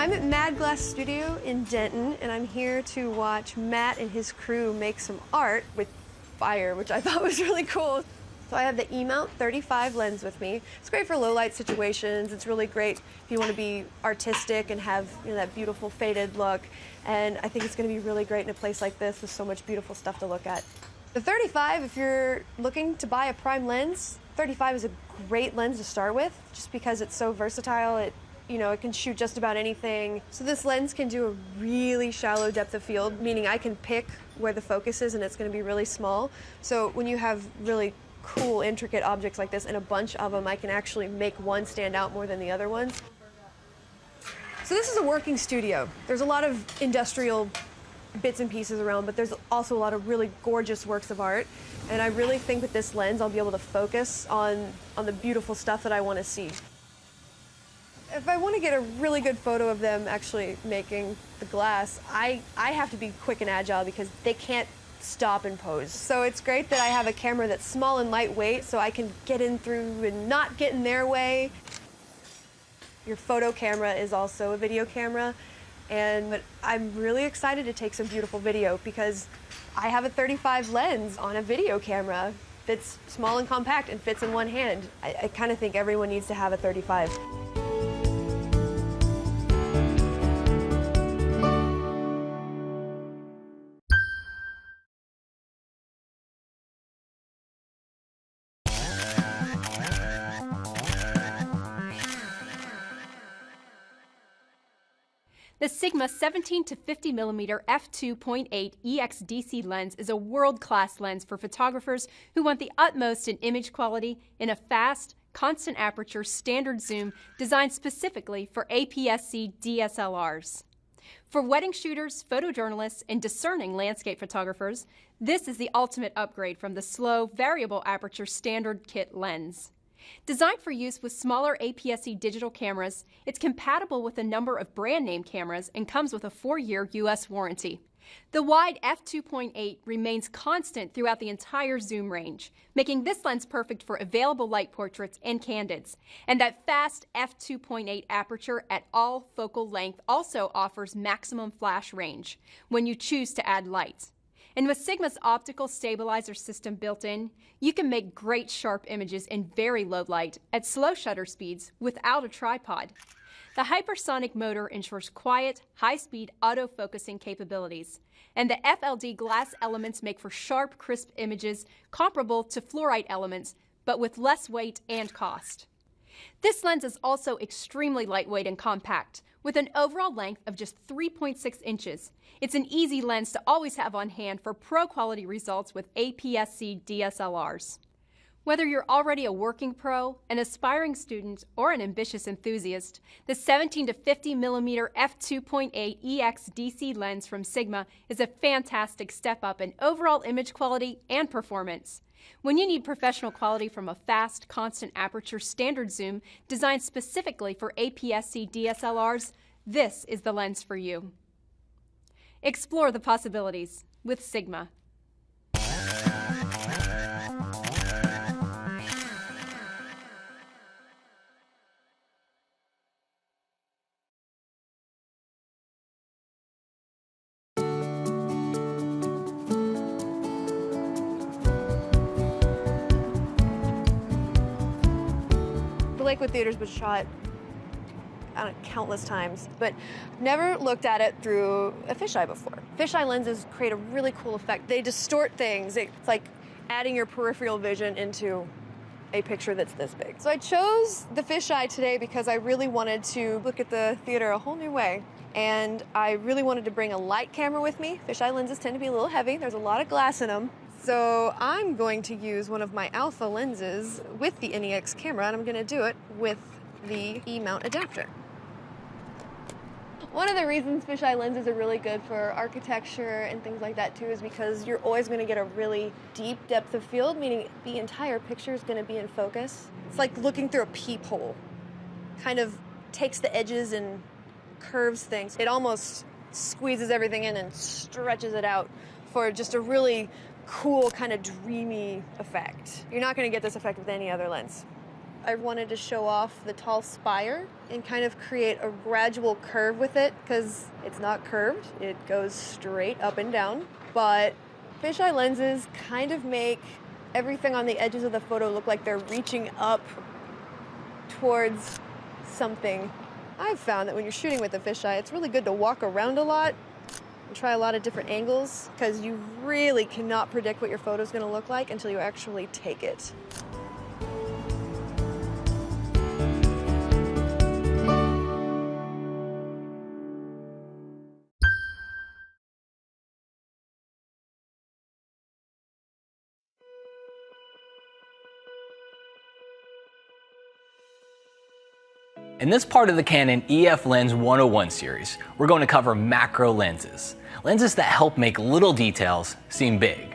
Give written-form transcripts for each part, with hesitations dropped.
I'm at Mad Glass Studio in Denton, and I'm here to watch Matt and his crew make some art with fire, which I thought was really cool. So I have the E-mount 35 lens with me. It's great for low light situations. It's really great if you want to be artistic and have, you know, that beautiful faded look. And I think it's going to be really great in a place like this with so much beautiful stuff to look at. The 35, if you're looking to buy a prime lens, 35 is a great lens to start with, just because it's so versatile. It can shoot just about anything. So this lens can do a really shallow depth of field, meaning I can pick where the focus is and it's going to be really small. So when you have really cool, intricate objects like this and a bunch of them, I can actually make one stand out more than the other ones. So this is a working studio. There's a lot of industrial bits and pieces around, but there's also a lot of really gorgeous works of art. And I really think with this lens, I'll be able to focus on the beautiful stuff that I want to see. If I want to get a really good photo of them actually making the glass, I have to be quick and agile because they can't stop and pose. So it's great that I have a camera that's small and lightweight so I can get in through and not get in their way. Your photo camera is also a video camera, but I'm really excited to take some beautiful video because I have a 35 lens on a video camera that's small and compact and fits in one hand. I kind of think everyone needs to have a 35. The Sigma 17 to 50 mm f2.8 EXDC lens is a world-class lens for photographers who want the utmost in image quality in a fast, constant aperture standard zoom designed specifically for APS-C DSLRs. For wedding shooters, photojournalists, and discerning landscape photographers, this is the ultimate upgrade from the slow, variable aperture standard kit lens. Designed for use with smaller APS-C digital cameras, it's compatible with a number of brand name cameras and comes with a 4-year U.S. warranty. The wide f2.8 remains constant throughout the entire zoom range, making this lens perfect for available light portraits and candids. And that fast f2.8 aperture at all focal length also offers maximum flash range when you choose to add light. And with Sigma's optical stabilizer system built in, you can make great sharp images in very low light at slow shutter speeds without a tripod. The hypersonic motor ensures quiet, high-speed autofocusing capabilities. And the FLD glass elements make for sharp, crisp images comparable to fluorite elements, but with less weight and cost. This lens is also extremely lightweight and compact, with an overall length of just 3.6 inches. It's an easy lens to always have on hand for pro-quality results with APS-C DSLRs. Whether you're already a working pro, an aspiring student, or an ambitious enthusiast, the 17 to 50 mm f2.8 EXDC lens from Sigma is a fantastic step up in overall image quality and performance. When you need professional quality from a fast, constant aperture standard zoom designed specifically for APS-C DSLRs, this is the lens for you. Explore the possibilities with Sigma. The Lakewood Theater's been shot countless times, but never looked at it through a fisheye before. Fisheye lenses create a really cool effect. They distort things. It's like adding your peripheral vision into a picture that's this big. So I chose the fisheye today because I really wanted to look at the theater a whole new way. And I really wanted to bring a light camera with me. Fisheye lenses tend to be a little heavy. There's a lot of glass in them. So I'm going to use one of my alpha lenses with the NEX camera, and I'm going to do it with the E-mount adapter. One of the reasons fisheye lenses are really good for architecture and things like that too is because you're always going to get a really deep depth of field, meaning the entire picture is going to be in focus. It's like looking through a peephole. Kind of takes the edges and curves things. It almost squeezes everything in and stretches it out for just a really cool, kind of dreamy effect. You're not going to get this effect with any other lens. I wanted to show off the tall spire and kind of create a gradual curve with it because it's not curved, it goes straight up and down. But fisheye lenses kind of make everything on the edges of the photo look like they're reaching up towards something. I've found that when you're shooting with a fisheye, it's really good to walk around a lot and try a lot of different angles because you really cannot predict what your photo's going to look like until you actually take it. In this part of the Canon EF Lens 101 series, we're going to cover macro lenses. Lenses that help make little details seem big.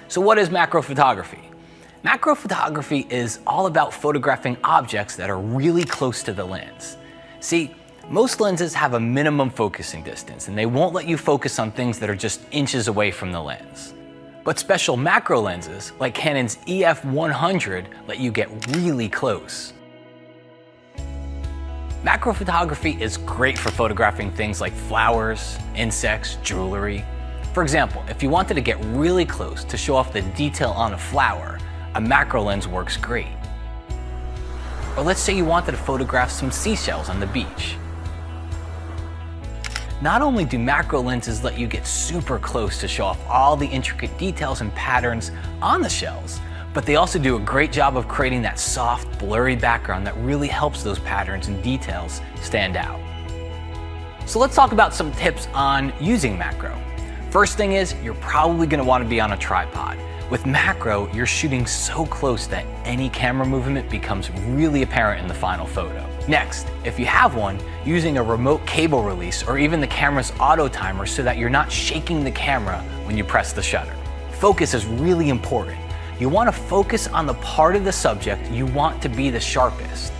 So what is macro photography? Macro photography is all about photographing objects that are really close to the lens. See, most lenses have a minimum focusing distance and they won't let you focus on things that are just inches away from the lens. But special macro lenses, like Canon's EF 100, let you get really close. Macro photography is great for photographing things like flowers, insects, jewelry. For example, if you wanted to get really close to show off the detail on a flower, a macro lens works great. Or let's say you wanted to photograph some seashells on the beach. Not only do macro lenses let you get super close to show off all the intricate details and patterns on the shells, but they also do a great job of creating that soft, blurry background that really helps those patterns and details stand out. So let's talk about some tips on using macro. First thing is, you're probably going to want to be on a tripod. With macro, you're shooting so close that any camera movement becomes really apparent in the final photo. Next, if you have one, using a remote cable release or even the camera's auto timer so that you're not shaking the camera when you press the shutter. Focus is really important. You want to focus on the part of the subject you want to be the sharpest.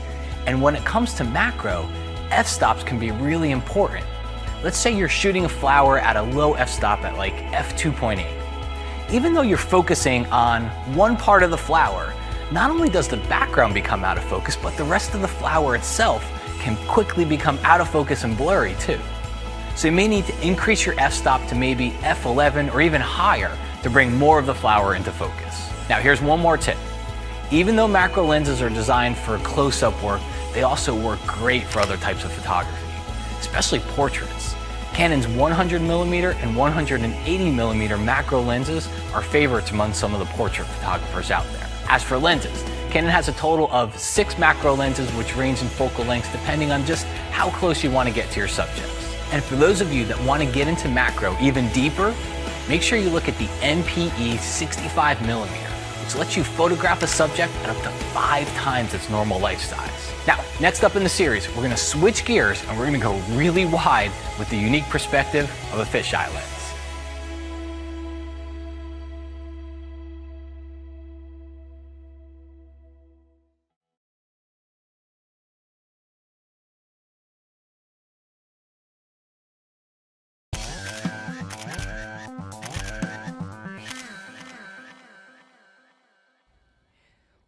And when it comes to macro, f-stops can be really important. Let's say you're shooting a flower at a low f-stop at like f2.8. Even though you're focusing on one part of the flower, not only does the background become out of focus, but the rest of the flower itself can quickly become out of focus and blurry too. So you may need to increase your f-stop to maybe f11 or even higher to bring more of the flower into focus. Now here's one more tip. Even though macro lenses are designed for close-up work, they also work great for other types of photography, especially portraits. Canon's 100mm and 180mm macro lenses are favorites among some of the portrait photographers out there. As for lenses, Canon has a total of 6 macro lenses which range in focal lengths depending on just how close you want to get to your subjects. And for those of you that want to get into macro even deeper, make sure you look at the NPE 65mm, which lets you photograph a subject at up to 5 times its normal life size. Now, next up in the series, we're going to switch gears and we're going to go really wide with the unique perspective of a fisheye lens.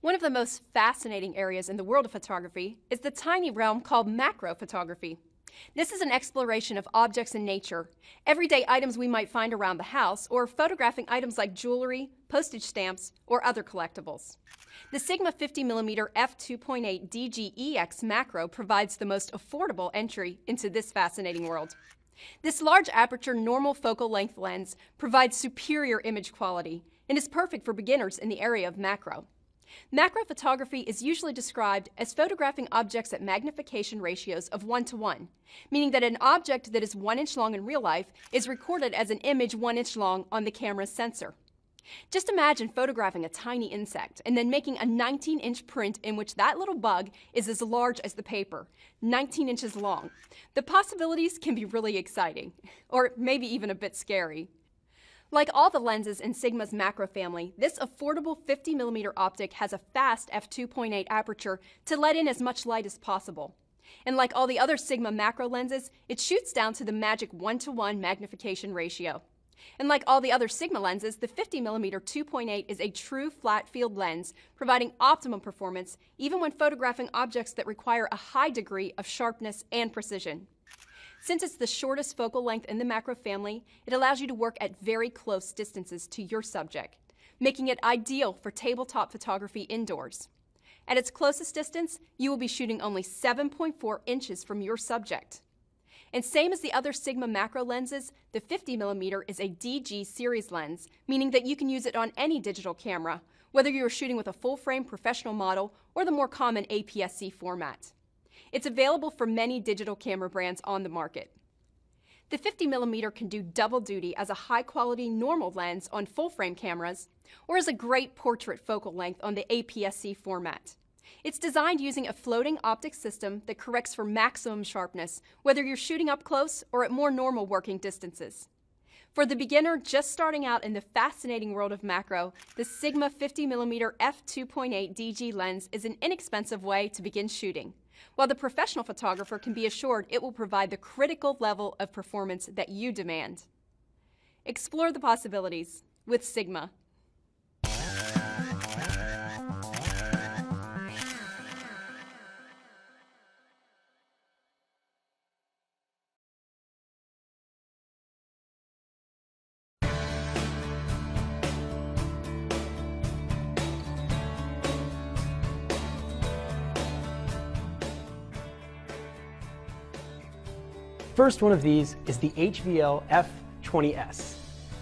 One of the most fascinating areas in the world of photography is the tiny realm called macro photography. This is an exploration of objects in nature, everyday items we might find around the house, or photographing items like jewelry, postage stamps, or other collectibles. The Sigma 50mm f2.8 DGEX macro provides the most affordable entry into this fascinating world. This large aperture normal focal length lens provides superior image quality and is perfect for beginners in the area of macro. Macro photography is usually described as photographing objects at magnification ratios of 1:1, meaning that an object that is 1 inch long in real life is recorded as an image 1 inch long on the camera's sensor. Just imagine photographing a tiny insect and then making a 19-inch print in which that little bug is as large as the paper, 19 inches long. The possibilities can be really exciting, or maybe even a bit scary. Like all the lenses in Sigma's macro family, this affordable 50mm optic has a fast f2.8 aperture to let in as much light as possible. And like all the other Sigma macro lenses, it shoots down to the magic 1:1 magnification ratio. And like all the other Sigma lenses, the 50mm 2.8 is a true flat field lens, providing optimum performance even when photographing objects that require a high degree of sharpness and precision. Since it's the shortest focal length in the macro family, it allows you to work at very close distances to your subject, making it ideal for tabletop photography indoors. At its closest distance, you will be shooting only 7.4 inches from your subject. And same as the other Sigma macro lenses, the 50mm is a DG series lens, meaning that you can use it on any digital camera, whether you're shooting with a full-frame professional model or the more common APS-C format. It's available for many digital camera brands on the market. The 50mm can do double duty as a high-quality normal lens on full-frame cameras or as a great portrait focal length on the APS-C format. It's designed using a floating optic system that corrects for maximum sharpness, whether you're shooting up close or at more normal working distances. For the beginner just starting out in the fascinating world of macro, the Sigma 50mm f2.8 DG lens is an inexpensive way to begin shooting, while the professional photographer can be assured it will provide the critical level of performance that you demand. Explore the possibilities with Sigma. First one of these is the HVL F20S.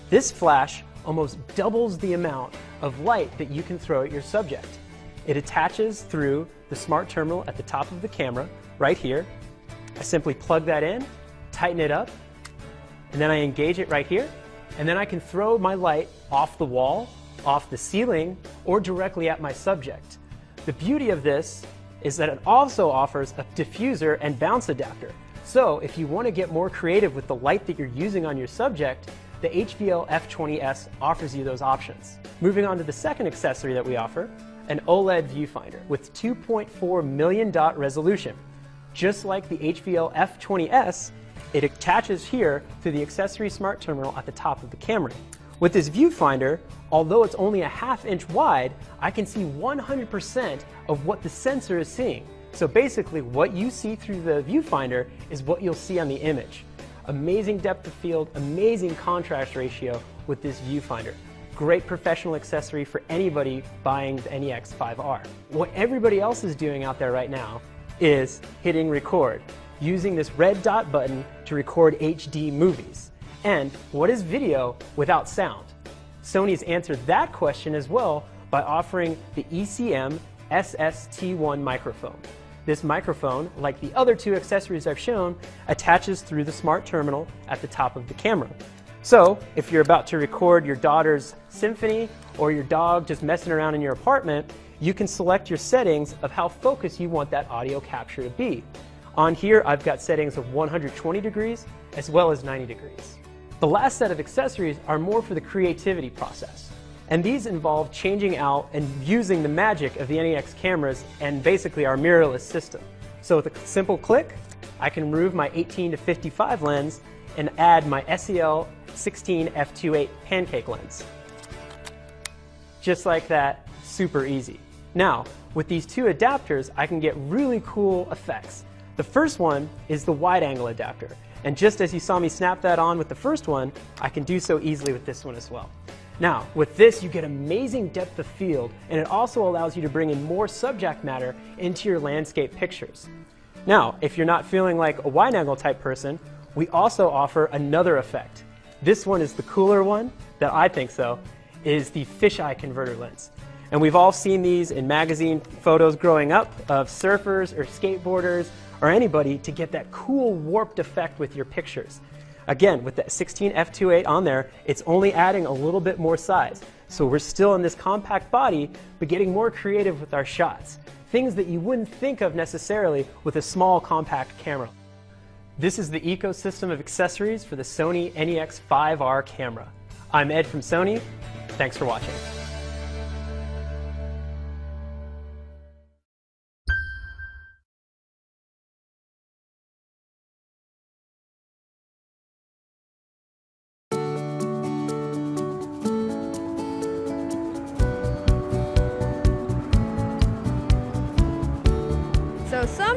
This flash almost doubles the amount of light that you can throw at your subject. It attaches through the smart terminal at the top of the camera, right here. I simply plug that in, tighten it up, and then I engage it right here, and then I can throw my light off the wall, off the ceiling, or directly at my subject. The beauty of this is that it also offers a diffuser and bounce adapter. So if you want to get more creative with the light that you're using on your subject, the HVL F20S offers you those options. Moving on to the second accessory that we offer, an OLED viewfinder with 2.4 million dot resolution. Just like the HVL F20S, it attaches here to the accessory smart terminal at the top of the camera. With this viewfinder, although it's only a ½ inch wide, I can see 100% of what the sensor is seeing. So basically, what you see through the viewfinder is what you'll see on the image. Amazing depth of field, amazing contrast ratio with this viewfinder. Great professional accessory for anybody buying the NEX5R. What everybody else is doing out there right now is hitting record, using this red dot button to record HD movies. And what is video without sound? Sony's answered that question as well by offering the ECM SST1 microphone. This microphone, like the other two accessories I've shown, attaches through the smart terminal at the top of the camera. So if you're about to record your daughter's symphony or your dog just messing around in your apartment, you can select your settings of how focused you want that audio capture to be. On here, I've got settings of 120 degrees as well as 90 degrees. The last set of accessories are more for the creativity process. And these involve changing out and using the magic of the NEX cameras and basically our mirrorless system. So with a simple click, I can remove my 18-55 lens and add my SEL 16 f2.8 pancake lens. Just like that, super easy. Now, with these two adapters, I can get really cool effects. The first one is the wide angle adapter. And just as you saw me snap that on with the first one, I can do so easily with this one as well. Now, with this, you get amazing depth of field, and it also allows you to bring in more subject matter into your landscape pictures. Now, if you're not feeling like a wide angle type person, we also offer another effect. This one is the cooler one, that I think so, is the fisheye converter lens. And we've all seen these in magazine photos growing up of surfers or skateboarders or anybody to get that cool warped effect with your pictures. Again, with that 16 f2.8 on there, it's only adding a little bit more size. So we're still in this compact body, but getting more creative with our shots. Things that you wouldn't think of necessarily with a small compact camera. This is the ecosystem of accessories for the Sony NEX5R camera. I'm Ed from Sony. Thanks for watching.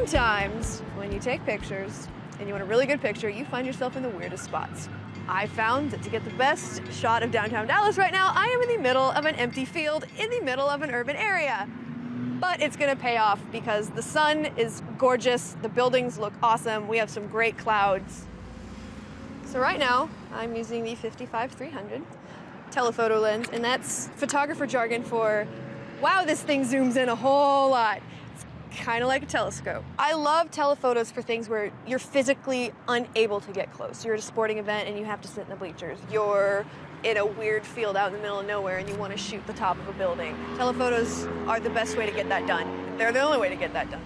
sometimes when you take pictures and you want a really good picture, you find yourself in the weirdest spots. I found that to get the best shot of downtown Dallas right now, I am in the middle of an empty field in the middle of an urban area. But it's gonna pay off because the sun is gorgeous, the buildings look awesome, we have some great clouds. So right now, I'm using the 55-300 telephoto lens, and that's photographer jargon for, wow, this thing zooms in a whole lot. Kind of like a telescope. I love telephotos for things where you're physically unable to get close. You're at a sporting event and you have to sit in the bleachers. You're in a weird field out in the middle of nowhere and you want to shoot the top of a building. Telephotos are the best way to get that done. They're the only way to get that done.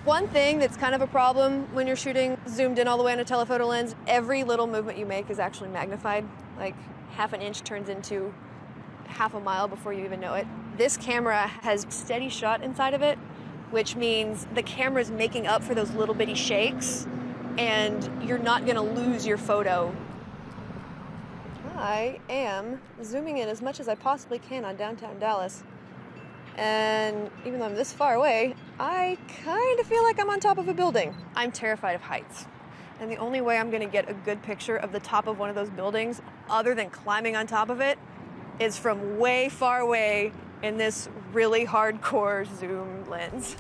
One thing that's kind of a problem when you're shooting zoomed in all the way on a telephoto lens, every little movement you make is actually magnified. Like half an inch turns into half a mile before you even know it. This camera has steady shot inside of it, which means the camera's making up for those little bitty shakes, and you're not gonna lose your photo. I am zooming in as much as I possibly can on downtown Dallas. And even though I'm this far away, I kind of feel like I'm on top of a building. I'm terrified of heights. And the only way I'm gonna get a good picture of the top of one of those buildings, other than climbing on top of it, is from way far away in this really hardcore zoom lens.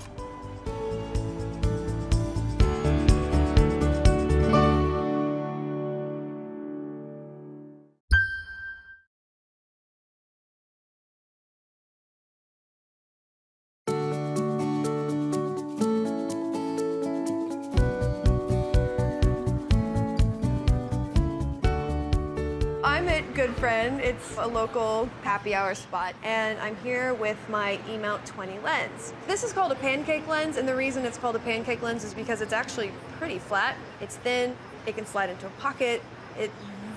I'm at Good Friend. It's a local happy hour spot, and I'm here with my E-mount 20 lens. This is called a pancake lens, and the reason it's called a pancake lens is because it's actually pretty flat. It's thin, it can slide into a pocket, it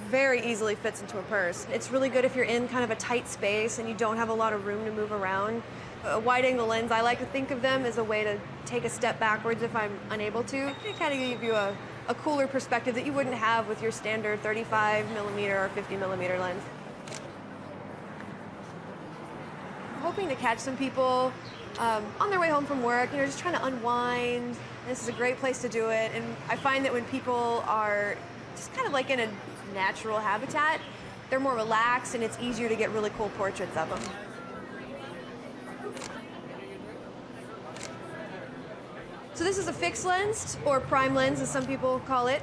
very easily fits into a purse. It's really good if you're in kind of a tight space and you don't have a lot of room to move around. A wide-angle lens, I like to think of them as a way to take a step backwards if I'm unable to. It kind of give you a cooler perspective that you wouldn't have with your standard 35mm or 50mm lens. I'm hoping to catch some people on their way home from work, just trying to unwind. This is a great place to do it, and I find that when people are just kind of like in a natural habitat, they're more relaxed and it's easier to get really cool portraits of them. So this is a fixed lens, or prime lens as some people call it.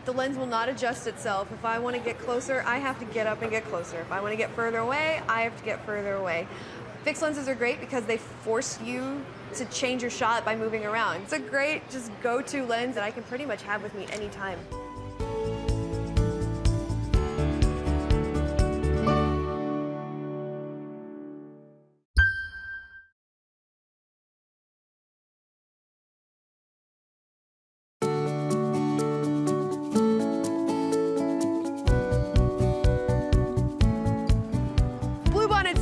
The lens will not adjust itself. If I want to get closer, I have to get up and get closer. If I want to get further away, I have to get further away. Fixed lenses are great because they force you to change your shot by moving around. It's a great just go-to lens that I can pretty much have with me anytime.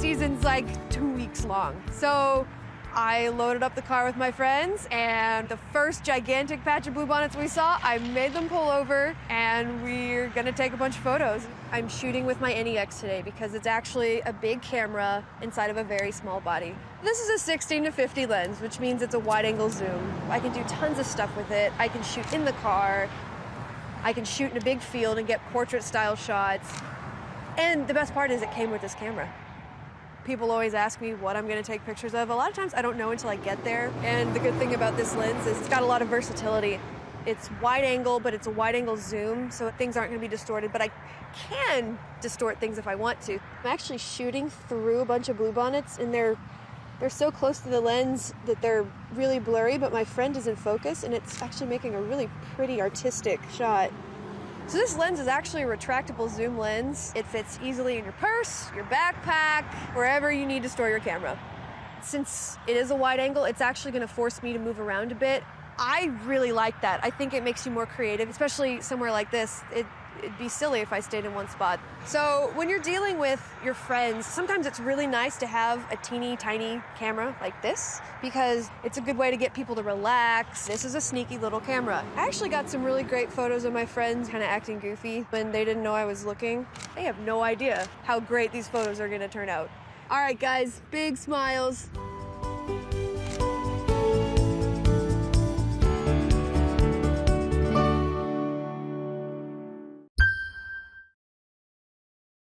Season's like 2 weeks long. So I loaded up the car with my friends, and the first gigantic patch of bluebonnets we saw, I made them pull over, and we're gonna take a bunch of photos. I'm shooting with my NEX today because it's actually a big camera inside of a very small body. This is a 16-50 lens, which means it's a wide-angle zoom. I can do tons of stuff with it. I can shoot in the car. I can shoot in a big field and get portrait-style shots. And the best part is it came with this camera. People always ask me what I'm going to take pictures of. A lot of times I don't know until I get there. And the good thing about this lens is it's got a lot of versatility. It's wide angle, but it's a wide angle zoom, so things aren't going to be distorted, but I can distort things if I want to. I'm actually shooting through a bunch of bluebonnets, and they're so close to the lens that they're really blurry, but my friend is in focus, and it's actually making a really pretty artistic shot. So this lens is actually a retractable zoom lens. It fits easily in your purse, your backpack, wherever you need to store your camera. Since it is a wide angle, it's actually going to force me to move around a bit. I really like that. I think it makes you more creative, especially somewhere like this. It'd be silly if I stayed in one spot. So when you're dealing with your friends, sometimes it's really nice to have a teeny tiny camera like this because it's a good way to get people to relax. This is a sneaky little camera. I actually got some really great photos of my friends kind of acting goofy when they didn't know I was looking. They have no idea how great these photos are going to turn out. All right, guys, big smiles. you.